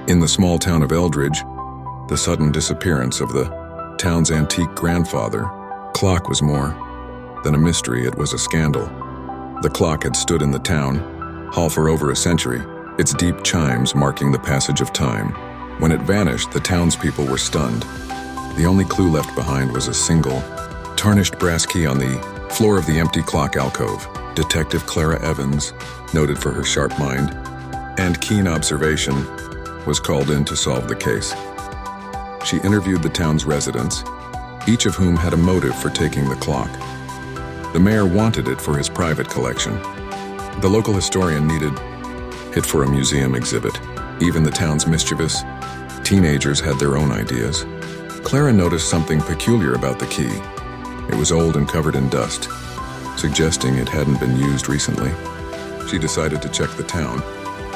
In the small town of Eldridge, the sudden disappearance of the town's antique grandfather clock was more than a mystery, it was a scandal. The clock had stood in the town hall for over a century, its deep chimes marking the passage of time. When it vanished, the townspeople were stunned. The only clue left behind was a single, tarnished brass key on the floor of the empty clock alcove. Detective Clara Evans, noted for her sharp mind and keen observation, was called in to solve the case. She interviewed the town's residents, each of whom had a motive for taking the clock. The mayor wanted it for his private collection. The local historian needed it for a museum exhibit. Even the town's mischievous teenagers had their own ideas. Clara noticed something peculiar about the key. It was old and covered in dust, suggesting it hadn't been used recently. She decided to check the town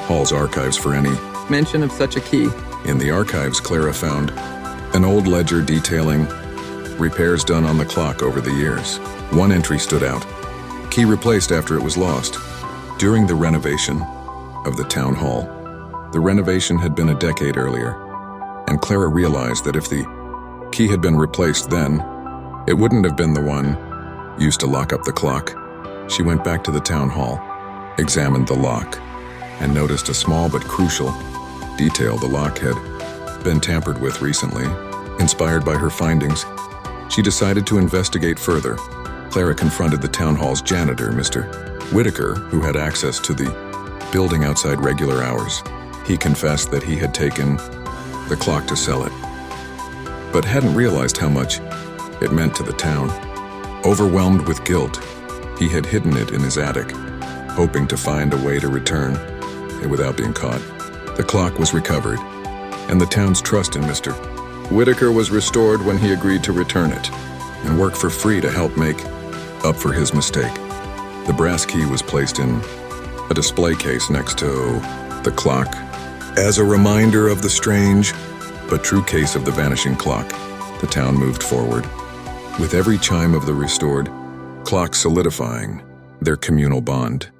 hall's archives for any mention of such a key. In the archives, Clara found an old ledger detailing repairs done on the clock over the years. One entry stood out: key replaced after it was lost. During the renovation of the town hall, the renovation had been a decade earlier, and Clara realized that if the key had been replaced then, it wouldn't have been the one used to lock up the clock. She went back to the town hall, examined the lock, and noticed a small but crucial detail. The lock had been tampered with recently. Inspired by her findings, she decided to investigate further. Clara confronted the town hall's janitor, Mr. Whitaker, who had access to the building outside regular hours. He confessed that he had taken the clock to sell it, but hadn't realized how much it meant to the town. Overwhelmed with guilt, he had hidden it in his attic, hoping to find a way to return it without being caught. The clock was recovered, and the town's trust in Mr. Whitaker was restored when he agreed to return it and work for free to help make up for his mistake. The brass key was placed in a display case next to the clock as a reminder of the strange but true case of the vanishing clock. The town moved forward, with every chime of the restored clock solidifying their communal bond.